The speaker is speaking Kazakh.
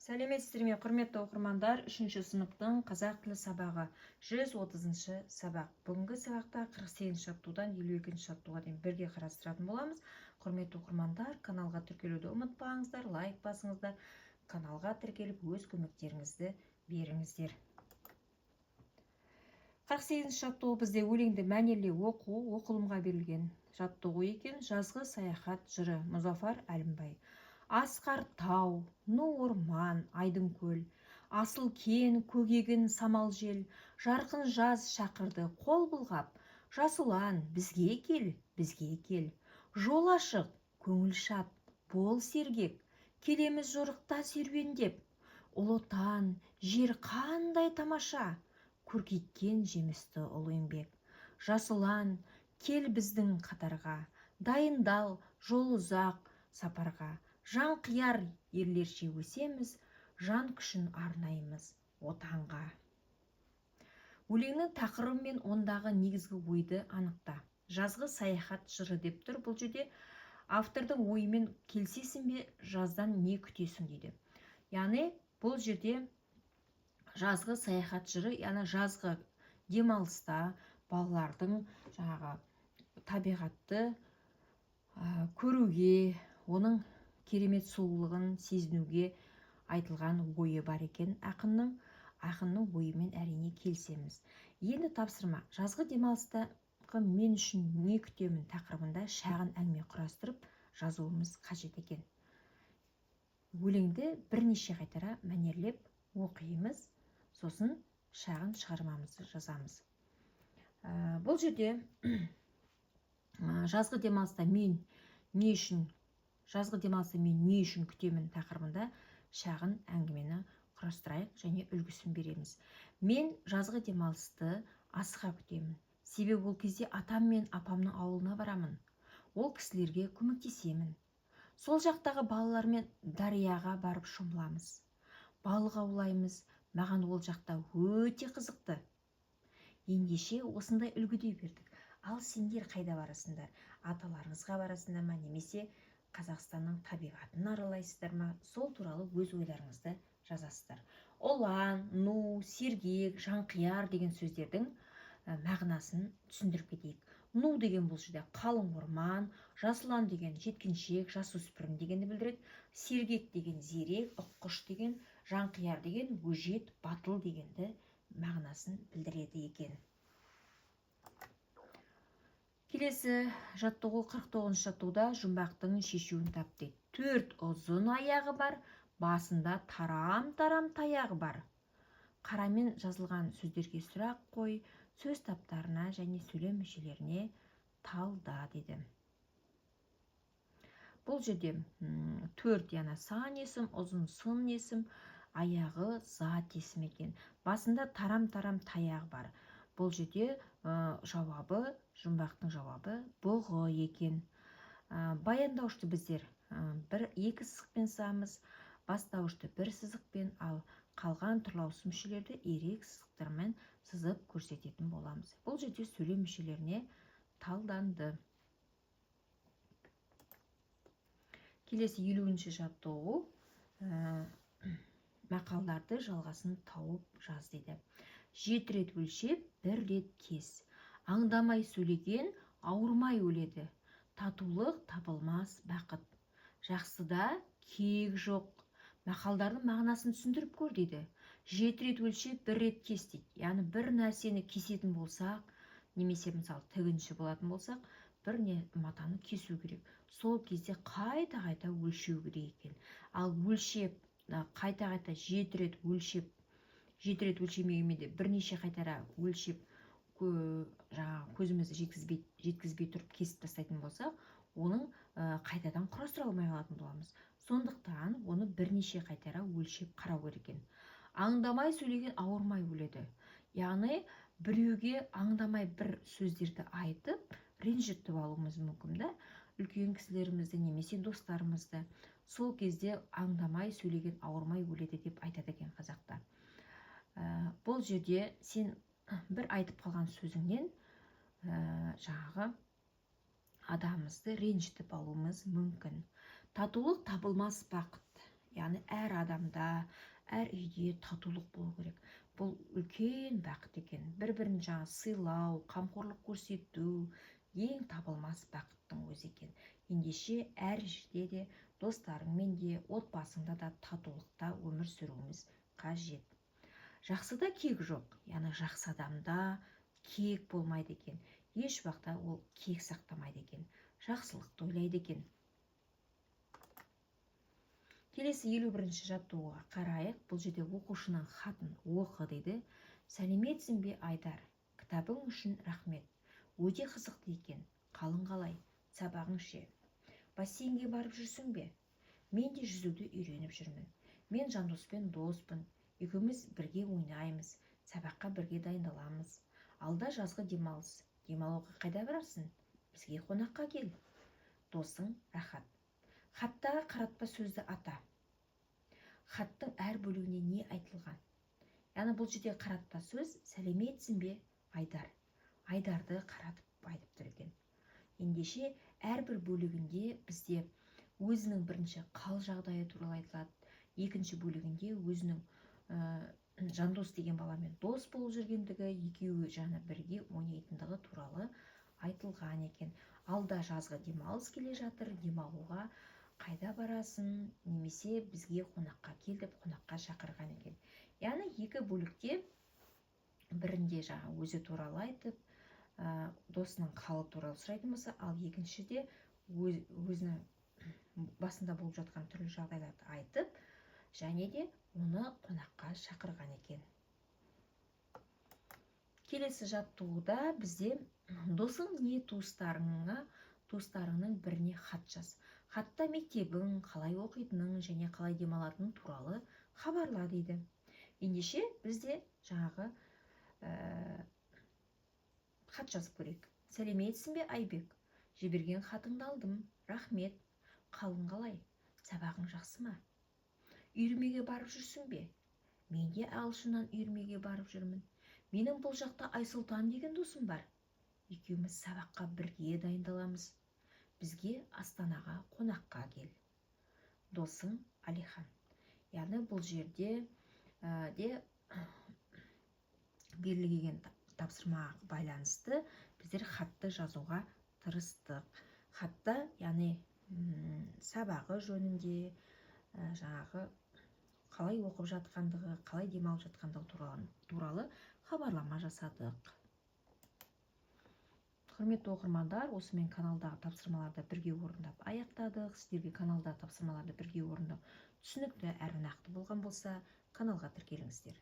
Сәлеметсіздер ме, құрметті оқырмандар, 3-ші сыныптың қазақ тілі сабағы 130-шы сабақ. Бүгінгі сабақта 48-ші жаттығудан 52-ші жаттығуға дейін бірге қарастыратын боламыз. Құрметті оқырмандар, каналға тіркелуді ұмытпаңыздар, лайк басыңыздар, каналға тіркеліп өз көмектеріңізді беріңіздер. 48-ші жаттығу бізде өлеңді мәнерлеп оқу, оқылымға берілген жаттығу екен. Жазғы саяхат жыры, Мұзафар Әлімбай. Асқар тау, ну орман, айдын көл, асыл кен, көгегін самал жел, жарқын жаз шақырды қол бұлғап, жасұлан, бізге кел, бізге кел. Жол ашық, көңіл шат, бол сергек, келеміз жорықта серуендеп. Ұлы отан, жер қандай тамаша, көркейткен жемісті ұлы еңбек. Жасұлан, кел біздің қатарға, дайындал, жол ұзақ сапарға. Жан қияр ерлерше өсеміз, жан күшін арнаймыз отанға. Өлеңнің тақырыбы мен ондағы негізгі ойды анықта. Жазғы саяхат жыры деп тұр. Бұл жерде автордың ойымен келсесің бе, жаздан не күтесің дейді. Яғни бұл жерде жазғы саяхат жыры, яғни жазғы демалыста балалардың жаңағы табиғатты көруге, оның керемет сұлулығын сезінуге айтылған ойы бар екен ақынның. Ақынның ойымен әрине келсеміз. Енді тапсырма. Жазғы демалыстағы мен үшін не күтемін тақырыбында шағын әңгіме құрастырып жазуымыз қажет екен. Өлеңді бірнеше қайтара мәнерлеп оқимыз, сосын шағын шығармамызды жазамыз. Бұл жерде жазғы демалыста мен не үшін күтемін тақырыбында шағын әңгімені құрастырайық және үлгісін береміз. Мен жазғы демалысты асыға күтемін. Себебі ол кезде атам мен апамның ауылына барамын. Ол кісілерге көмектесемін. Сол жақтағы балалармен дарияға барып шомыламыз. Балық аулаймыз. Маған ол жақта өте қызықты. Ендеше осындай үлгідей бердік. Ал сендер қайда барасыңдар? Аталарыңызға барасыңдар ма, немесе Қазақстанның табиғатын аралайсыздар ма? Сол туралы өз ойларыңызды жазасыздар. Олан, ну, сергек, жанқияр деген сөздердің мағынасын түсіндіріп кетейік. Ну деген бұл жерде қалың орман, жасұлан деген жеткіншек, жасөспірім дегенді білдіреді. Сергек деген зерек, ұққыш деген, жанқияр деген өжет, батыл дегенді мағынасын білдіреді екен. Келесі жаттығу 49-шы жаттығуда жұмбақтың шешуін тап дейді. 4 ұзын аяғы бар, басында тарам-тарам таяғы бар. Қарамен жазылған сөздерге сұрақ қой, сөз таптарына және сөйлем мүшелеріне талда дейді. Бұл жерде 4 яна сан есім, ұзын сын есім, аяғы зат есім екен. Басында тарам-тарам таяғы бар. Бұл жерде жауабы, жұмбақтың жауабы бұғы екен. Баяндаушты біздер 2 сызықпен сызамыз, бастауышты 1 сызықпен, ал қалған тұрлаусыз мүшелерді ерек сызықтармен сызып көрсететін боламыз. Бұл жерде сөйлем мүшелеріне талданды. Келесі 50-ші жаттығу мақалдарды жалғасын тауып жаз дейді. 7 рет өлшеп, 1 рет кес. Аңдамай сөйлеген ауырмай өледі. Татулық табылмас бақыт. Жақсыда кек жоқ. Мақалдардың мағынасын түсіндіріп көр дейді. 7 рет өлшеп, 1 рет кес дейді. Яғни бір нәрсені кесетін болсақ, немесе мысалы тігінші болатын болсақ, бір матаны кесу керек. Сол кезде қайта-қайта өлшеу керек екен. Ал өлшеп, қайта-қайта 7 рет өлшеп, 7 рет өлшемегенде бірнеше қайтара өлшеп көзімізді жеткізбей тұрып кесіп тастайтын болсақ, оның қайтадан құрастыра алмай қалатын боламыз. Сондықтан оны бірнеше қайтара өлшеп қарау керек екен. Аңдамай сөйлеген ауырмай өледі. Яғни біреуге аңдамай бір сөздерді айтып, ренжітіп алуымыз мүмкін да, үлкен кісілерімізді немесе достарымызды. Сол кезде аңдамай сөйлеген ауырмай өледі деп айтады екен қазақта. Бұл жерде сен бір айтып қалған сөзіңнен жаңағы адамымызды ренжітіп алуымыз мүмкін. Татулық табылмас бақыт. яғни әр адамда, әр үйде татулық болу керек. Бұл үлкен бақыт екен. Бір-бірін сыйлау, қамқорлық көрсету ең табылмас бақыттың өзі екен. Ендеше әр жерде де достарыңмен де, отбасыңда да татулықта өмір сүруіміз қажет. Жақсыда кек жоқ, яғни жақсы адамда кек болмайды екен. Еш уақытта ол кек сақтамайды екен. Жақсылықты ойлайды екен. Келесі 51-ші жаттығуға қарайық. Бұл жерде оқушының хатын оқы дейді. Сәлеметсің бе, Айдар? Кітабың үшін рахмет. Өте қызықты екен. Қалың қалай? Сабағың ше? Бассейнге барып жүрсің бе? Мен де жүзуді үйреніп жүрмін. Мен Жандоспен доспын. Екеуміз бірге ойнаймыз. Сабаққа бірге дайындаламыз. Алда жазғы демалыс. Демалуға қайда барасың? Бізге қонаққа кел. Досың Рахат. Хаттағы қаратпа сөзді ата. Хаттың әр бөлігіне не айтылған? Яғни бұл жерде қаратпа сөз сәлеметсің бе, Айдар? Айдарды қаратып айтып тұр екен. Ендеше әрбір бөлігінде бізде өзінің бірінші қал жағдайы туралы айтылады. Екінші бөлігінде өзінің Жандос деген баламен дос болып жүргендігі, екеуі бірге ойнайтындығы туралы айтылған екен. Алда жазғы демалыс келе жатыр, демалуға қайда барасың, немесе бізге қонаққа кел деп қонаққа шақырған екен. Яғни екі бөлікте бірінде өзі туралы айтып, досының қалы туралы сұрайтын болса, ал екіншіде өзінің басында болып жатқан түрлі жағдайларды айтып, және де оны қонаққа шақырған екен. Келесі жаттығуда бізде досың не туыстарыңның біріне хат жаз. Хатта мектебің, қалай оқитының және қалай демалатының туралы хабарла дейді. Ендеше бізде хат жазып көрейік. Сәлеметсің бе, Айбек? Жіберген хатыңды алдым. Рахмет. Қалың қалай? Сабағың жақсы ма? Үйірмеге барып жүрсің бе? Мен де ағылшыннан үйірмеге барып жүрмін. Менің бұл жақта Айсұлтан деген досым бар. Екеуміз сабаққа бірге дайындаламыз. Бізге Астанаға қонаққа кел. Досың Алихан. Яғни бұл жерде берілген тапсырмаға байланысты біздер хатты жазуға тырыстық. Хатта, яғни сабағы жөнінде, қалай оқып жатқандығы, қалай демалып жатқандығы туралы хабарлама жасадық. Құрметті оқырмандар, осымен каналдағы тапсырмаларды бірге орындап аяқтадық. Сіздерге каналдағы тапсырмаларды бірге орындау түсінікті әрі нақты болған болса, каналға тіркеліңіздер.